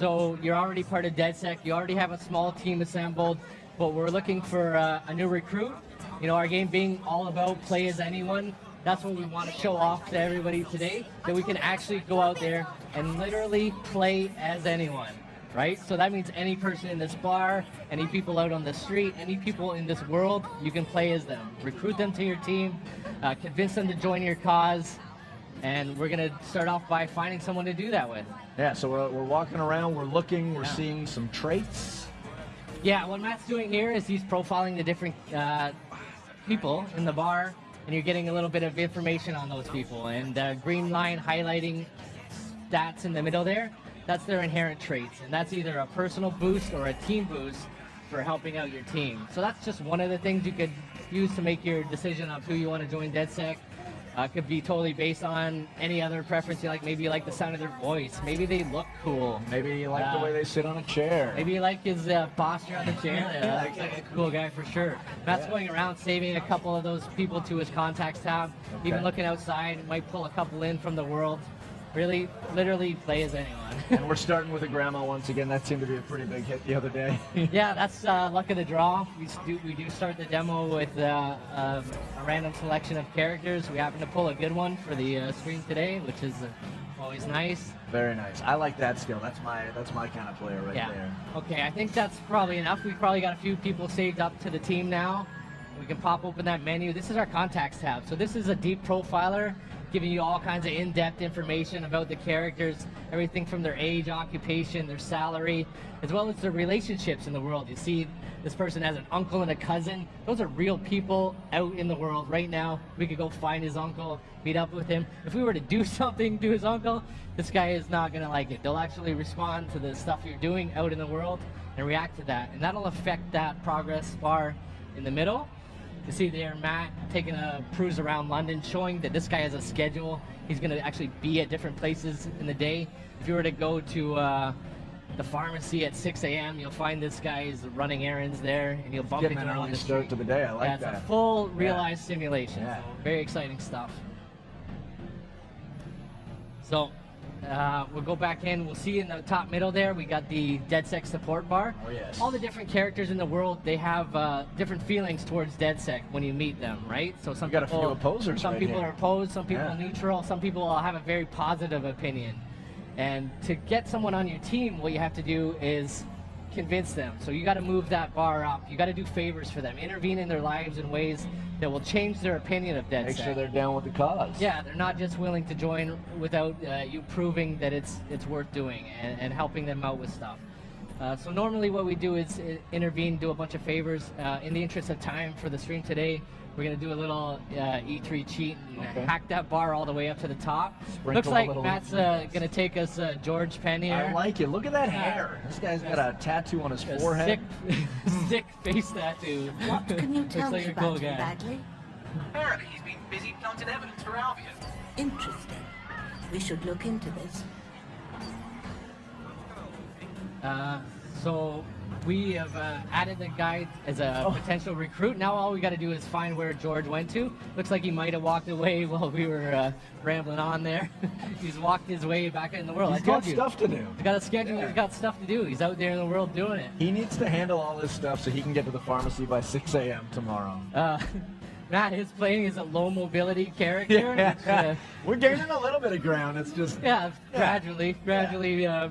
So you're already part of DedSec. You already have a small team assembled, but we're looking for a new recruit. You know, our game being all about play as anyone. That's what we want to show off to everybody today, that we can actually go out there and literally play as anyone, right? So that means any person in this bar, any people out on the street, any people in this world, you can play as them. Recruit them to your team, convince them to join your cause, and we're going to start off by finding someone to do that with. Yeah, so we're walking around, we're looking, we're seeing some traits. Yeah, what Matt's doing here is he's profiling the different people in the bar, and you're getting a little bit of information on those people. And green line highlighting stats in the middle there, that's their inherent traits. And that's either a personal boost or a team boost for helping out your team. So that's just one of the things you could use to make your decision of who you want to join DedSec. Could be totally based on any other preference you like. Maybe you like the sound of their voice. Maybe they look cool. Maybe you like the way they sit on a chair. Maybe you like his posture on the chair. Looks like a cool guy for sure. Matt's going around saving a couple of those people to his contacts tab. Even looking outside, might pull a couple in from the world. Really, literally play as anyone. And we're starting with a grandma once again. That seemed to be a pretty big hit the other day. Yeah, that's luck of the draw. We do start the demo with a random selection of characters. We happen to pull a good one for the stream today, which is always nice. Very nice. I like that skill. That's my kind of player right there. Okay, I think that's probably enough. We've probably got a few people saved up to the team now. We can pop open that menu. This is our contacts tab. So this is a deep profiler, giving you all kinds of in-depth information about the characters, everything from their age, occupation, their salary, as well as their relationships in the world. You see this person has an uncle and a cousin. Those are real people out in the world right now. We could go find his uncle, meet up with him. If we were to do something to his uncle, this guy is not going to like it. They'll actually respond to the stuff you're doing out in the world and react to that. And that'll affect that progress bar in the middle. You see there Matt taking a cruise around London, showing that this guy has a schedule. He's going to actually be at different places in the day. If you were to go to the pharmacy at 6 a.m., you'll find this guy is running errands there, and you'll bump into him on the street. Start to the day. I like that. It's a full realized simulation. Yeah. So very exciting stuff. So we'll go back in. We'll see in the top middle there, we got the DedSec support bar. Oh, yes. All the different characters in the world, they have different feelings towards DedSec when you meet them, right? So some got people, a few opposers. Some right people here. are opposed, some people are neutral, some people will have a very positive opinion. And to get someone on your team, what you have to do is convince them. So you got to move that bar up. You got to do favors for them, intervene in their lives in ways that will change their opinion of DedSec. Make sure they're down with the cause. Yeah, they're not just willing to join without you proving that it's worth doing and helping them out with stuff. So normally what we do is intervene, do a bunch of favors. In the interest of time for the stream today, we're going to do a little E3 cheat and hack that bar all the way up to the top. Sprinkle Looks like Matt's E3. going to take us George Penn here. I like it. Look at that hair. This guy's got a tattoo on his forehead. Sick face tattoo. What can you tell Looks me like a cool about him, guy. Bagley? Apparently he's been busy planting evidence for Albion. Interesting. We should look into this. So we have added the guy as a potential recruit. Now all we got to do is find where George went to. Looks like he might have walked away while we were rambling on there. He's walked his way back in the world. He's I told got you. stuff to do. He's got a schedule. Yeah. He's got stuff to do. He's out there in the world doing it. He needs to handle all this stuff so he can get to the pharmacy by 6 a.m. tomorrow. Matt is playing as a low mobility character. Yeah. We're gaining a little bit of ground. It's just gradually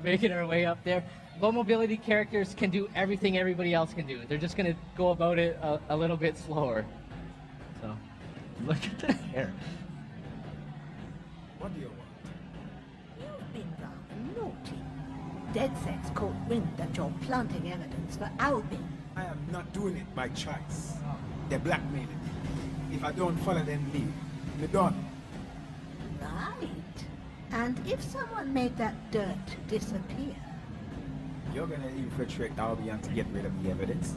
making our way up there. Low mobility characters can do everything everybody else can do. They're just going to go about it a little bit slower. So, look at the hair. What do you want? You've been rather naughty. DedSec's caught wind that you're planting evidence for Albion. I am not doing it by choice. They're blackmailing me. If I don't follow them lead, they're done. Right. And if someone made that dirt disappear? You're gonna infiltrate Albion to get rid of the evidence.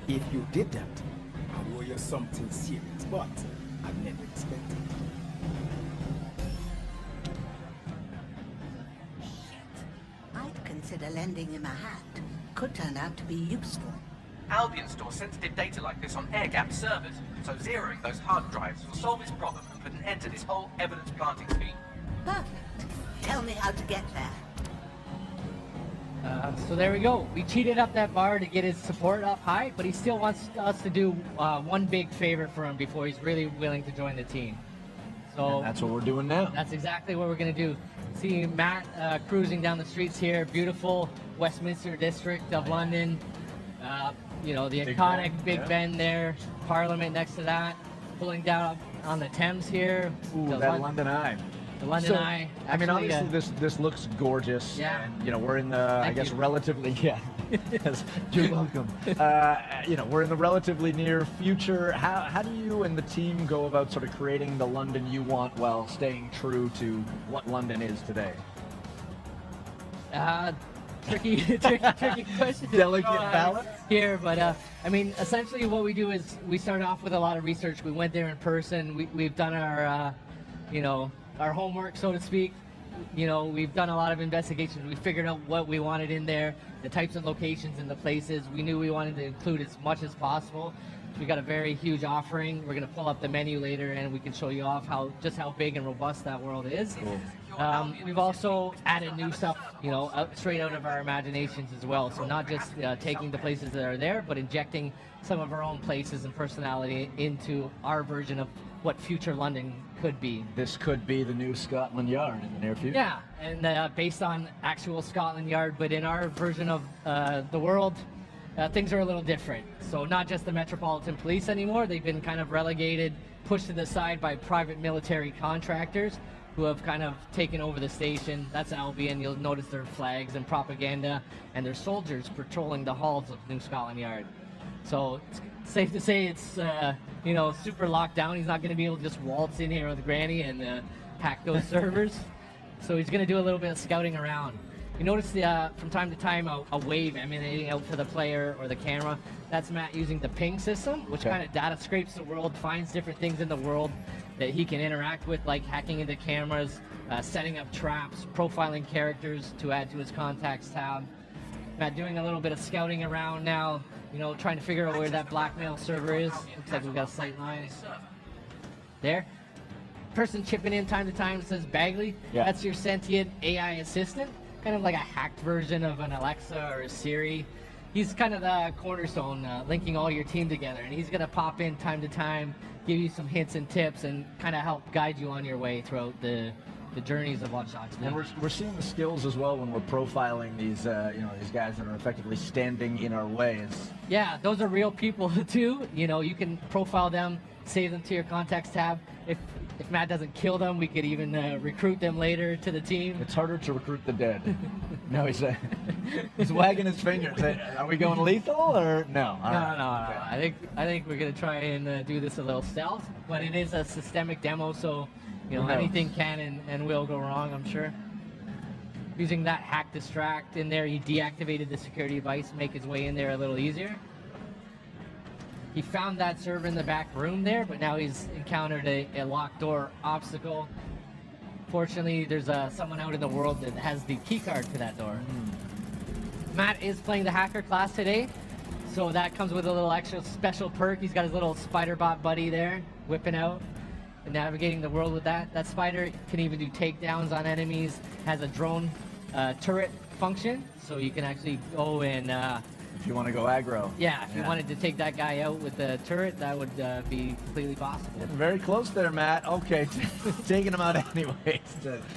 If you did that, I owe you something serious, but I never expected it. I'd consider lending him a hand. Could turn out to be useful. Albion stores sensitive data like this on air-gapped servers, so zeroing those hard drives will solve this problem and put an end to this whole evidence planting scheme. Perfect. Tell me how to get there. So there we go. We cheated up that bar to get his support up high, but he still wants us to do one big favor for him before he's really willing to join the team. So And that's what we're doing now. that's exactly what we're going to do. See Matt cruising down the streets here, beautiful Westminster district of London. You know, the Big iconic Ben, Big yeah. Ben there, Parliament next to that, pulling down on the Thames here. Ooh, the that London Eye. The London So, Eye. I mean, Actually, obviously this looks gorgeous. Yeah. And, you know, we're in the, I Thank guess, you. relatively, yeah. Yes, you're welcome. You know, we're in the relatively near future. How do you and the team go about sort of creating the London you want while staying true to what London is today? tricky question. Delicate Uh, balance? here, but I mean, essentially what we do is we start off with a lot of research. We went there in person. We've done our, you know, our homework, so to speak. You know, we've done a lot of investigations. We figured out what we wanted in there, the types of locations and the places. We knew we wanted to include as much as possible. We got a very huge offering. We're going to pull up the menu later, and we can show you off just how big and robust that world is. We've also added new stuff, you know, straight out of our imaginations as well. So not just taking the places that are there, but injecting some of our own places and personality into our version of what future London could be. This could be the new Scotland Yard in the near future. Yeah, and based on actual Scotland Yard, but in our version of the world, things are a little different. So not just the Metropolitan Police anymore. They've been kind of relegated, pushed to the side by private military contractors who have kind of taken over the station. That's Albion. You'll notice their flags and propaganda, and their soldiers patrolling the halls of New Scotland Yard. So it's safe to say it's you know, super locked down. He's not going to be able to just waltz in here with Granny and hack those servers. So he's going to do a little bit of scouting around. You notice from time to time a wave emanating out to the player or the camera. That's Matt using the ping system, which Okay. kind of data scrapes the world, finds different things in the world that he can interact with, like hacking into cameras, setting up traps, profiling characters to add to his contacts tab. Matt doing a little bit of scouting around now, you know, trying to figure out where that blackmail server is. Looks like we've got a sight line. There. Person chipping in time to time says Bagley. Yeah. That's your sentient AI assistant, kind of like a hacked version of an Alexa or a Siri. He's kind of the cornerstone, linking all your team together, and he's going to pop in time to time, give you some hints and tips, and kind of help guide you on your way throughout the journeys of Watchdog. And we're seeing the skills as well when we're profiling these you know, these guys that are effectively standing in our way. Yeah, those are real people too. You know, you can profile them, save them to your contacts tab. If Matt doesn't kill them, we could even recruit them later to the team. It's harder to recruit the dead. No, he's wagging his fingers. Are we going lethal or no? All No, right. no. Okay. I think we're gonna try and do this a little stealth, but it is a systemic demo, so you know Who knows? anything can and will go wrong, I'm sure. Using that hack distract in there, he deactivated the security device, make his way in there a little easier. He found that server in the back room there, but now he's encountered a locked door obstacle. Fortunately, there's someone out in the world that has the key card to that door. Matt is playing the hacker class today, so that comes with a little extra special perk. He's got his little spider bot buddy there, whipping out and navigating the world with that. That spider can even do takedowns on enemies, has a drone turret function, so you can actually go and If you want to go aggro. yeah, if you wanted to take that guy out with the turret, that would be completely possible. Getting very close there, Matt. Okay, taking him out anyways.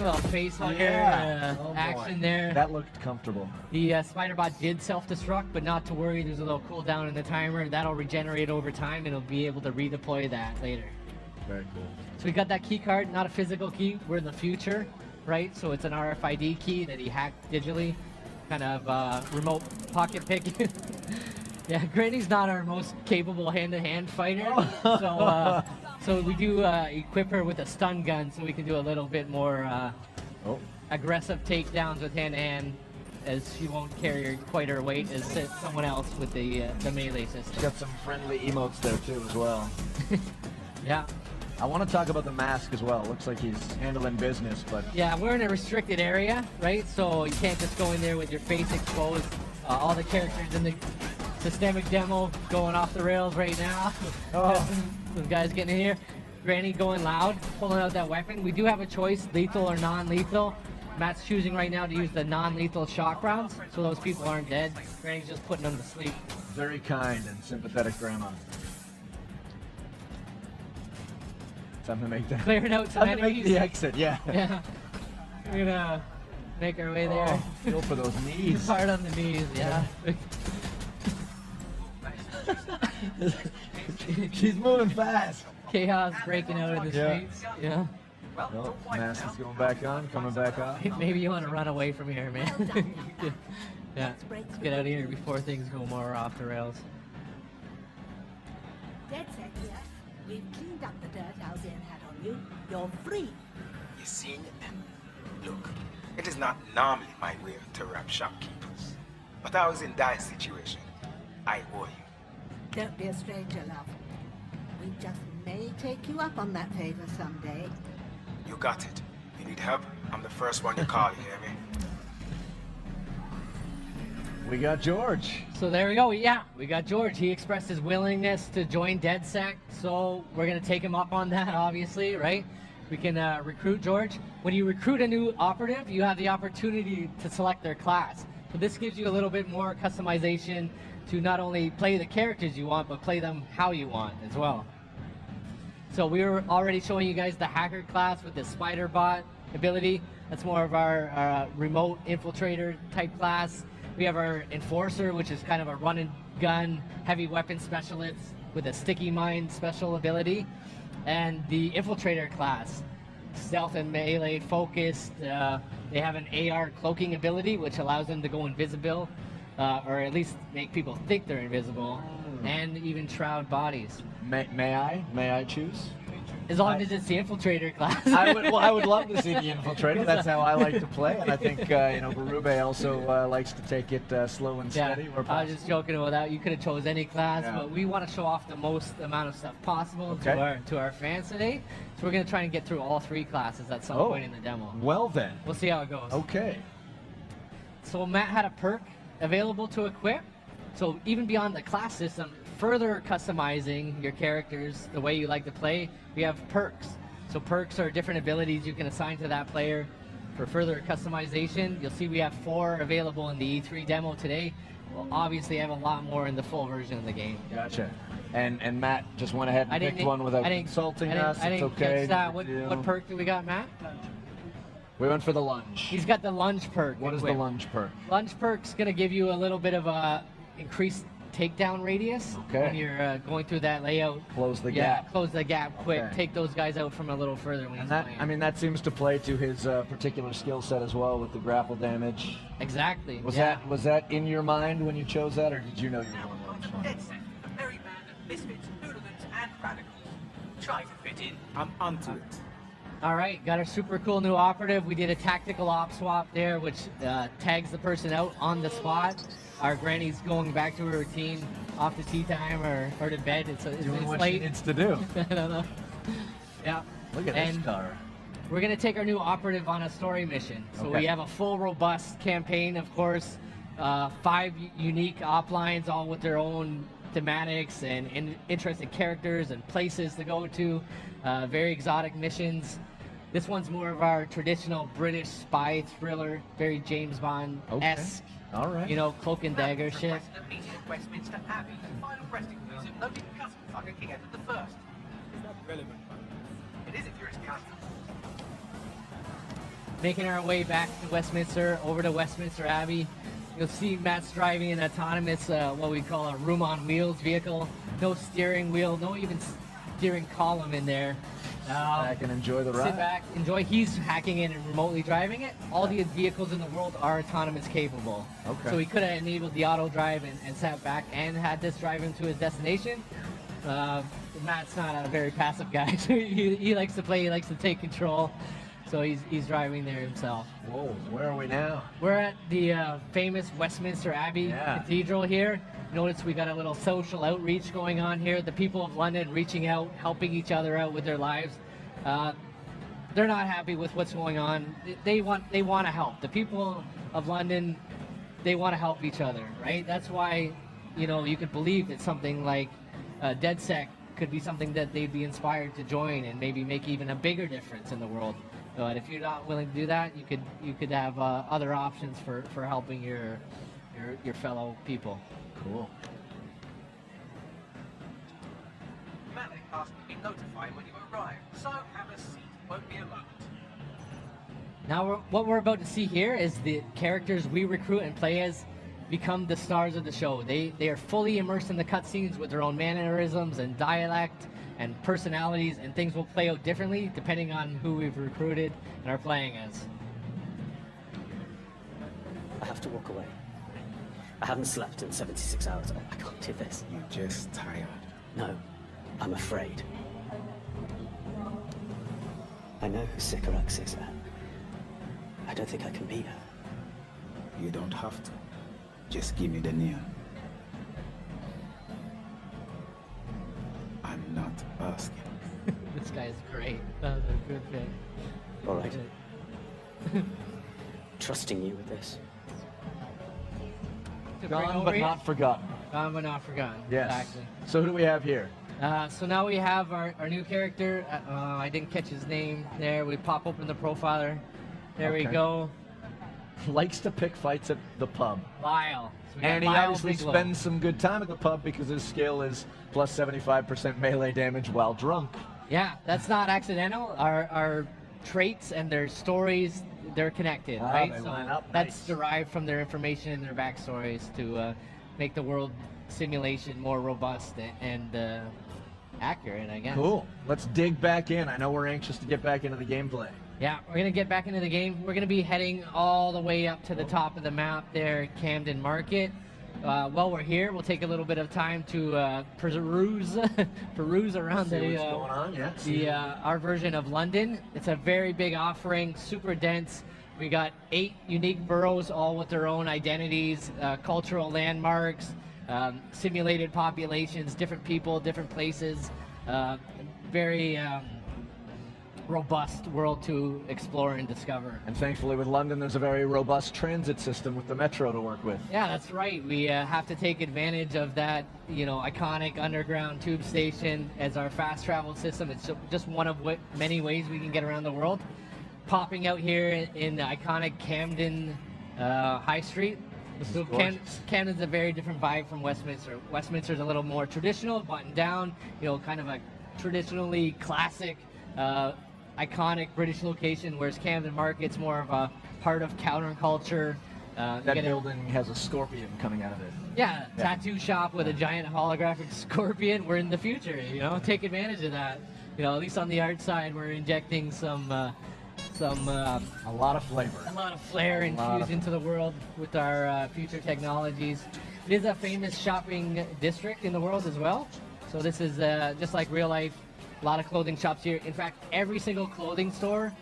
Well, face hugger, Yeah. Oh, boy. action there. That looked comfortable. The spider bot did self-destruct, but not to worry. There's a little cooldown in the timer. That'll regenerate over time, and it'll be able to redeploy that later. Very cool. So we got that key card, not a physical key. We're in the future, right? So it's an RFID key that he hacked digitally, kind of remote pocket picking. Yeah, Granny's not our most capable hand-to-hand fighter, so we do equip her with a stun gun, so we can do a little bit more Oh, aggressive takedowns with hand-to-hand, as she won't carry quite her weight as someone else with the melee system. got some friendly emotes there too as well. Yeah. I want to talk about the mask as well. Looks like he's handling business, but Yeah, we're in a restricted area, right? So you can't just go in there with your face exposed. All the characters in the systemic demo going off the rails right now. Oh. Some guys getting in here. Granny going loud, pulling out that weapon. We do have a choice, lethal or non-lethal. Matt's choosing right now to use the non-lethal shock rounds, so those people aren't dead. Granny's just putting them to sleep. Very kind and sympathetic grandma. Time to make that. Clearing out some Time to make enemies. the exit. Yeah. Yeah. We're gonna make our way there. Oh, feel for those knees. Hard on the knees, yeah. She's moving fast. Chaos breaking out in the Yeah. streets. Yeah. Well, mask is going back on, coming back off. Maybe you want to run away from here, man. Well done, young Yeah. Let's break Let's get out of here before things go more off the rails. Dead set here. We've cleaned up the dirt Albion had on you. You're free. You seen it? Look, it is not normally my way to rob shopkeepers. But I was in dire situation. I owe you. Don't be a stranger, love. We just may take you up on that favor someday. You got it. You need help? I'm the first one you call, you hear me? We got George. So there we go. Yeah, we got George. He expressed his willingness to join DedSec, so we're gonna take him up on that, obviously, right? We can recruit George. When you recruit a new operative, you have the opportunity to select their class. So this gives you a little bit more customization to not only play the characters you want, but play them how you want as well. So we were already showing you guys the hacker class with the spider bot ability. That's more of our remote infiltrator type class. We have our enforcer, which is kind of a run and gun heavy weapon specialist with a sticky mine special ability. And the infiltrator class, stealth and melee focused. They have an AR cloaking ability, which allows them to go invisible, or at least make people think they're invisible, and even shroud bodies. May I? May I choose? As long as it's the infiltrator class. I would love to see the infiltrator. That's how I like to play, and I think Berube also likes to take it slow and Yeah, steady. Where I was possible. just joking about that. You could have chose any class, Yeah. but we want to show off the most amount of stuff possible Okay. to our fans today. So we're going to try and get through all 3 classes at some point in the demo. Well then. We'll see how it goes. Okay. So Matt had a perk available to equip. So even beyond the class system, further customizing your characters the way you like to play, we have perks. So perks are different abilities you can assign to that player for further customization. You'll see we have 4 available in the E3 demo today. We'll obviously have a lot more in the full version of the game. Gotcha. And Matt just went ahead and picked one without consulting us. I It's didn't okay. catch that. no What, big deal. what perk do we got, Matt? We went for the lunge. He's got the lunge perk. What is the equipped. lunge perk? Lunge perk's gonna give you a little bit of a increased takedown radius Okay. when you're going through that layout. Close the Yeah, gap. close the gap quick. Okay. Take those guys out from a little further when And he's that, playing. I mean, that seems to play to his particular skill set as well with the grapple damage. exactly. Was yeah. that in your mind when you chose that, or did you know you were going lunge? Dead set. A merry band of misfits, hooligans, and radicals. Try to fit in. I'm onto it. All right, got our super cool new operative. We did a tactical op swap there, which tags the person out on the spot. Our granny's going back to her routine, off to tea time or to bed. It's Doing what she late. needs to do. I don't know. Yeah. Look at And this car. we're going to take our new operative on a story mission. So Okay. we have a full, robust campaign, of course. 5 unique op lines, all with their own thematics and interesting characters and places to go to. Very exotic missions. This one's more of our traditional British spy thriller, very James Bond-esque. All right. You know, cloak and dagger shit. President meeting at Westminster Abbey. Final resting place of noted cousin fucker King Edward I. It's not relevant, man. It is if you're his cousin. Making our way back to Westminster, over to Westminster Abbey. You'll see Matt's driving an autonomous, what we call a room on wheels vehicle. No steering wheel, no even steering column in there. I can enjoy the ride. Sit back, enjoy. He's hacking in and remotely driving it. All the vehicles in the world are autonomous capable. Okay. So he could have enabled the auto drive and sat back and had this drive him to his destination. Matt's not a very passive guy. So he likes to play, he likes to take control. So he's driving there himself. Whoa, where are we now? We're at the famous Westminster Abbey Yeah. Cathedral here. Notice we got a little social outreach going on here. The people of London reaching out, helping each other out with their lives. They're not happy with what's going on. They want to help. The people of London, they want to help each other, right? That's why, you could believe that something like DedSec could be something that they'd be inspired to join and maybe make even a bigger difference in the world. But if you're not willing to do that, you could have other options for helping your fellow people. Cool. Malik asked to be notified when you arrive, so have a seat. Won't be a moment. Now, what we're about to see here is the characters we recruit and play as become the stars of the show. They are fully immersed in the cutscenes with their own mannerisms and dialect and personalities, and things will play out differently depending on who we've recruited and are playing as. I have to walk away. I haven't slept in 76 hours. I can't do this. You're just tired. No, I'm afraid. I know who Sycorax is, and I don't think I can beat her. You don't have to. Just give me the name. I'm not asking. This guy is great. That was a good pick. All right. Trusting you with this. To bring Gone over but here. not forgotten. Gone but not forgotten. Yes. Exactly. So who do we have here? So now we have our new character. I didn't catch his name there. We pop open the profiler. There we Okay. go. Likes to pick fights at the pub. Lyle. So we got And he Lyle obviously Bigelow. spends some good time at the pub because his skill is plus 75% melee damage while drunk. Yeah, that's not accidental. Our traits and their stories, they're connected, Ah, right? they So line up. that's Nice. derived from their information and their backstories to make the world simulation more robust and accurate, I guess. Cool. Let's dig back in. I know we're anxious to get back into the gameplay. Yeah, we're going to get back into the game. We're going to be heading all the way up to the top of the map there, Camden Market. While we're here, we'll take a little bit of time to peruse around See what's going on, yeah. our version of London. It's a very big offering, super dense. We got 8 unique boroughs, all with their own identities, cultural landmarks, simulated populations, different people, different places. Very robust world to explore and discover. And thankfully with London, there's a very robust transit system with the metro to work with. Yeah, that's right. We have to take advantage of that, iconic underground tube station as our fast travel system. It's just one of many ways we can get around the world. Popping out here in the iconic Camden High Street. So Camden's a very different vibe from Westminster. Westminster's a little more traditional, buttoned down, kind of a traditionally classic, iconic British location, whereas Camden Market's more of a part of counterculture. That building has a scorpion coming out of it. Yeah, tattoo shop with a giant holographic scorpion. We're in the future, take advantage of that. At least on the art side, we're injecting a lot of flavor. a lot of flair infused into the world with our future technologies. It is a famous shopping district in the world as well. So this is just like real life. A lot of clothing shops here. In fact, every single clothing store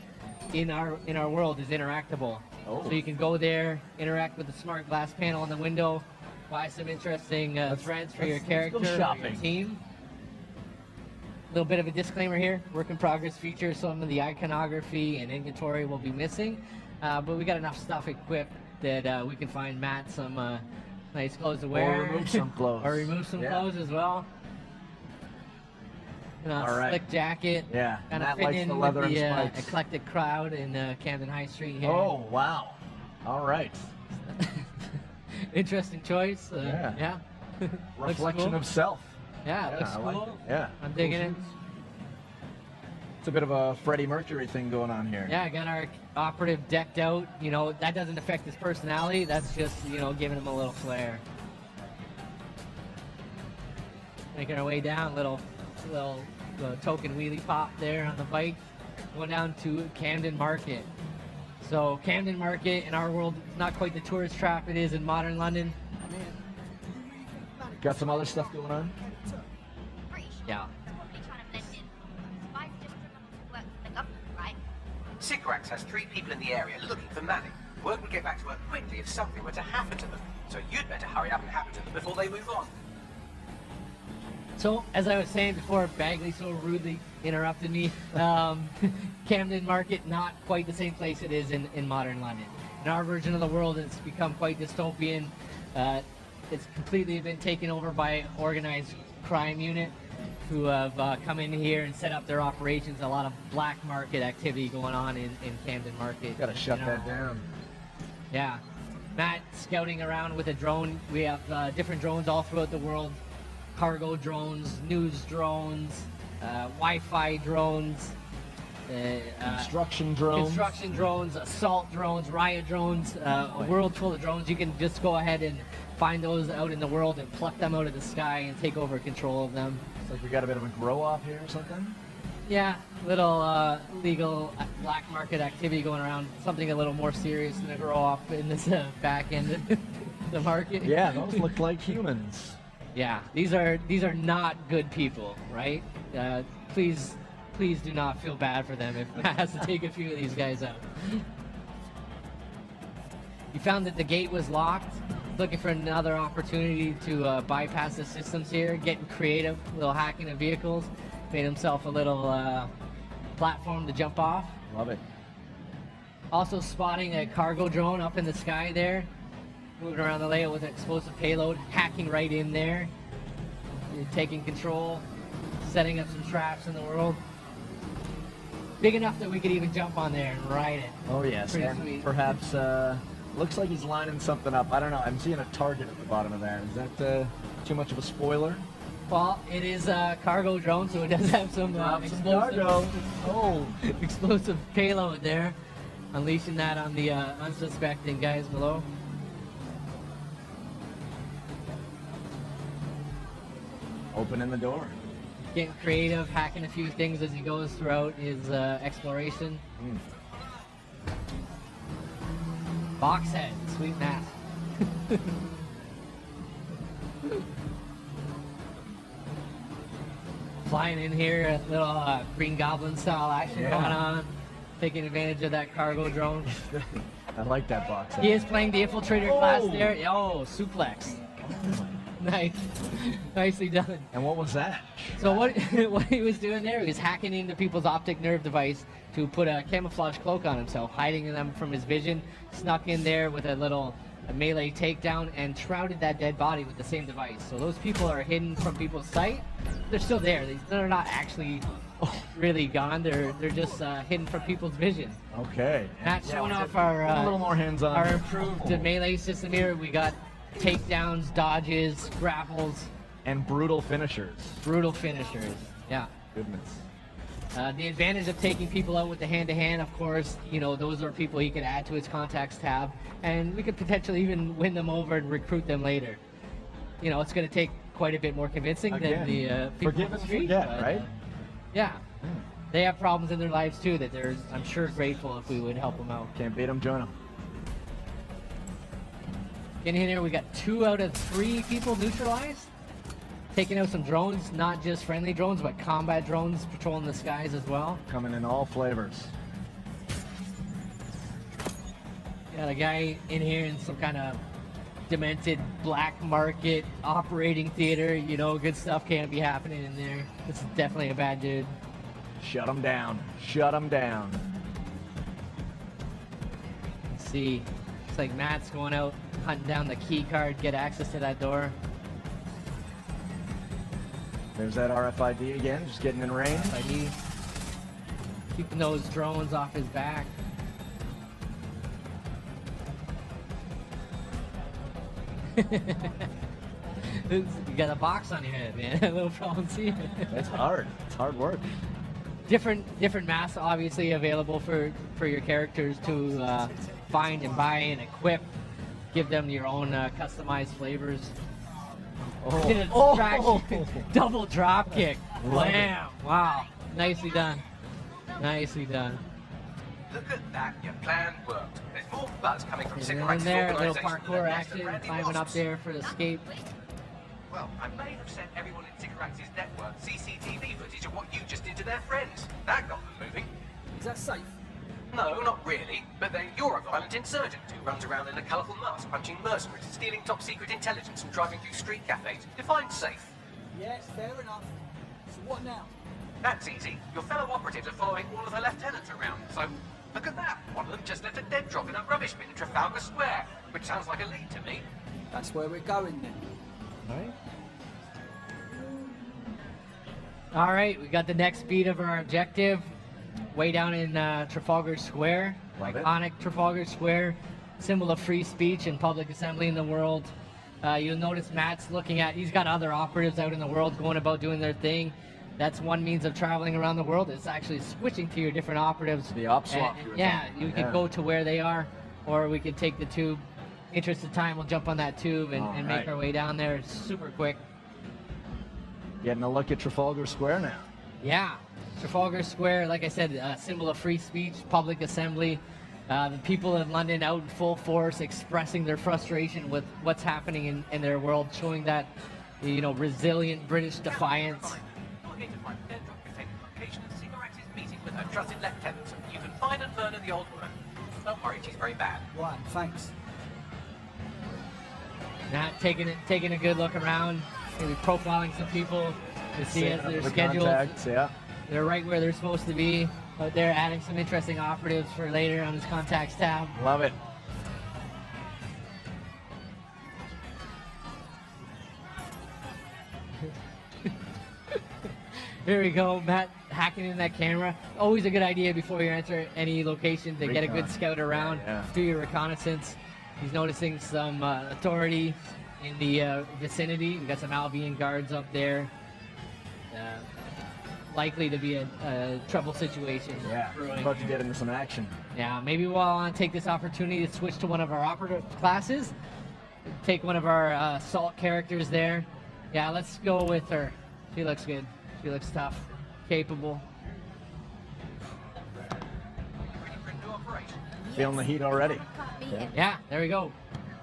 in our world is interactable. Oh. So you can go there, interact with the smart glass panel on the window, buy some interesting threads for your let's go character or your shopping. team. A little bit of a disclaimer here. Work in progress features. Some of the iconography and inventory will be missing. But we got enough stuff equipped that we can find Matt some nice clothes to wear. Or remove some clothes. Or remove some clothes as well. All right. Slick jacket. Yeah, Kind of Matt fit likes in the with leather and the spikes. eclectic crowd in Camden High Street here. Oh, wow. All right. Interesting choice. Yeah. Looks Reflection cool. of self. Yeah, it looks I like cool. it. Yeah. I'm digging it. It's a bit of a Freddie Mercury thing going on here. Yeah, I got our operative decked out. That doesn't affect his personality. That's just, giving him a little flair. Making our way down, little token wheelie pop there on the bike. Going down to Camden Market. So Camden Market in our world is not quite the tourist trap it is in modern London. Got some other stuff going on? Yeah. Probably trying to blend in. Spies just work for the government, right? Sycorax has 3 people in the area looking for Malik. Word would get back to work quickly if something were to happen to them. So you'd better hurry up and happen to them before they move on. So, as I was saying before, Bagley so rudely interrupted me. Camden Market, not quite the same place it is in modern London. In our version of the world, it's become quite dystopian. It's completely been taken over by organized crime unit. who have come in here and set up their operations. A lot of black market activity going on in Camden Market. Gotta shut You know, that down. Yeah. Matt scouting around with a drone. We have different drones all throughout the world. Cargo drones, news drones, Wi-Fi drones, Construction drones. construction drones, assault drones, riot drones, a world full of drones. You can just go ahead and find those out in the world and pluck them out of the sky and take over control of them. It's like we got a bit of a grow off here or something. Yeah, little legal black market activity going around. Something a little more serious than a grow up in this back end of the market. Yeah, those look like humans. Yeah, these are not good people, right? Please do not feel bad for them if Matt has to take a few of these guys out. You found that the gate was locked. Looking for another opportunity to bypass the systems here. Getting creative, a little hacking of vehicles. Made himself a little platform to jump off. Love it. Also spotting a cargo drone up in the sky there. Moving around the layout with an explosive payload. Hacking right in there. You're taking control. Setting up some traps in the world. Big enough that we could even jump on there and ride it. Oh yes, Pretty and sweet. perhaps looks like he's lining something up. I don't know. I'm seeing a target at the bottom of that. Is that too much of a spoiler? Well, it is a cargo drone, so it does have some cargo. explosive payload there. Unleashing that on the unsuspecting guys below. Opening the door. Getting creative, hacking a few things as he goes throughout his exploration. Box head, sweet mask. Flying in here, a little Green Goblin style action Yeah. going on. Taking advantage of that cargo drone. I like that box. He is playing the infiltrator class there. Oh, suplex. Nice. Nicely done. And what was that? So what he was doing there, he was hacking into people's optic nerve device to put a camouflage cloak on himself, hiding them from his vision, snuck in there with a little melee takedown, and shrouded that dead body with the same device. So those people are hidden from people's sight. They're still there. They're not actually really gone. They're just hidden from people's vision. Okay. Matt showing was off it our a little more hands-on. our improved melee system here. We got takedowns, dodges, grapples, And brutal finishers. brutal finishers. Yeah. Goodness. The advantage of taking people out with the hand-to-hand, of course, you know, those are people he could add to his contacts tab, and we could potentially even win them over and recruit them later. You know, it's going to take quite a bit more convincing than the people forgive on the and street. forget, but, right? Yeah. They have problems in their lives too that they're, I'm sure, grateful if we would help them out. Can't beat them, join them. Getting in here, we got 2 out of 3 people neutralized. Taking out some drones, not just friendly drones, but combat drones patrolling the skies as well. Coming in all flavors. Got a guy in here in some kind of demented black market operating theater. You know, good stuff can't be happening in there. This is definitely a bad dude. Shut them down. Shut them down. Let's see. Looks like Matt's going out, hunting down the key card, get access to that door. There's that RFID again, just getting in range. ID. Keeping those drones off his back. You got a box on your head, man. A little problem too. It's hard. It's hard work. Different masks obviously available for your characters to find and buy and equip. Give them your own customized flavors. Did a distraction. Double drop kick. Wham! Wow. Nicely done. Nicely done. Look at that, your plan worked. There's more buzz coming from And cigarettes there, a little organisations than parkour there is action, brandy climbing up wasps. there for the escape. Well, I may have sent everyone in Cigarettes' network CCTV footage of what you just did to their friends. That got them moving. Is that safe? No, not really. But then you're a violent insurgent who runs around in a colourful mask, punching mercenaries, stealing top-secret intelligence and driving through street cafes. Define safe. Yes, fair enough. So what now? That's easy. Your fellow operatives are following all of the lieutenants around, so look at that. One of them just left a dead drop in a rubbish bin in Trafalgar Square, which sounds like a lead to me. That's where we're going then. Right? All right, we got the next beat of our objective way down in Trafalgar Square. Love it. Iconic Trafalgar Square, symbol of free speech and public assembly in the world. You'll notice Matt's looking at, he's got other operatives out in the world going about doing their thing. That's one means of traveling around the world. It's actually switching to your different operatives. The op swap. And, yeah, you can go to where they are, or we can take the tube. Interest of time, we'll jump on that tube and make our way down there. It's super quick. Getting a look at Trafalgar Square now. Yeah, Trafalgar Square, like I said, a symbol of free speech, public assembly. The people in London out in full force expressing their frustration with what's happening in their world, showing that, you know, resilient British defiance. You're going to find a dead drop containing the location of Cigarette's meeting with her trusted lieutenant. You can find and murder the old woman. Don't worry, she's very bad. One, thanks. Not taking a good look around, maybe profiling some people to see as their The schedules. contacts, yeah. They're right where they're supposed to be, but they're adding some interesting operatives for later on this contacts tab. Love it. Here we go, Matt hacking in that camera. Always a good idea before you enter any location to get a good scout around, Yeah. do your reconnaissance. He's noticing some authority in the vicinity. We've got some Albion guards up there. Likely to be a trouble situation. Yeah. brewing. About to get into some action. Yeah, maybe we'll want to take this opportunity to switch to one of our operative classes. Take one of our assault characters there. Yeah, let's go with her. She looks good. She looks tough, capable. Ready for a new operation? Feeling the heat already. Yeah, there we go.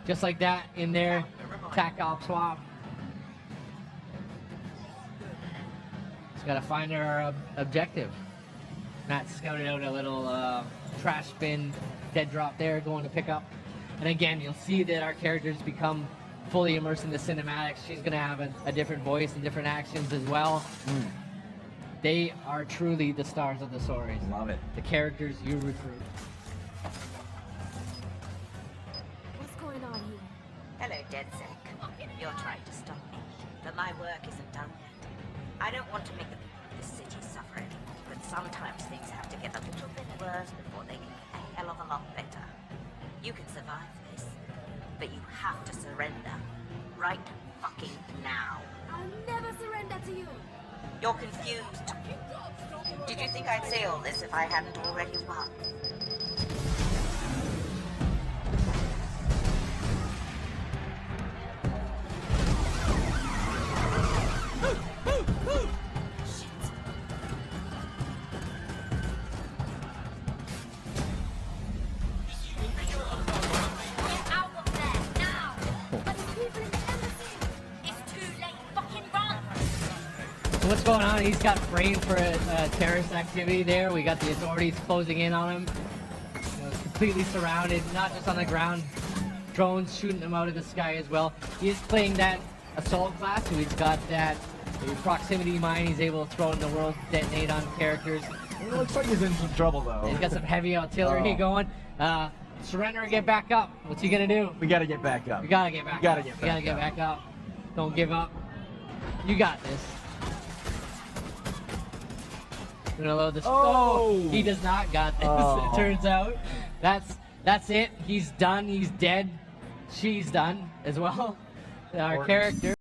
Just like that in there. Tac op swap. Just gotta find our objective. Matt scouted out a little trash bin dead drop there going to pick up. And again, you'll see that our characters become fully immersed in the cinematics. She's gonna have a different voice and different actions as well. They are truly the stars of the stories. Love it. The characters you recruit. What's going on here? Hello, DedSec. You're trying to stop me, but my work isn't done yet. I don't want to make the people of this city suffer anymore, but sometimes things have to get a little bit worse before they can get a hell of a lot better. You can survive this, but you have to surrender. Right fucking now. I'll never surrender to you. You're confused. Did you think I'd say all this if I hadn't already won? Get out of there, now! But the people in the embassy! It's too late, fucking run! So what's going on? He's got framed for a terrorist activity there. We got the authorities closing in on him. You know, completely surrounded, not just on the ground. Drones shooting him out of the sky as well. He is playing that assault class, so he's got that proximity mine. He's able to throw it in the world, detonate on characters. It looks like he's in some trouble though. He's got some heavy artillery going. Surrender and get back up. What's he gonna do? We gotta get back up. We gotta get back Gotta up. get We gotta back get up. back up. Don't give up. You got this. We're gonna load this. Oh! He does not got this. Oh. It turns out. That's it. He's done. He's dead. She's done as well. Our Important. character.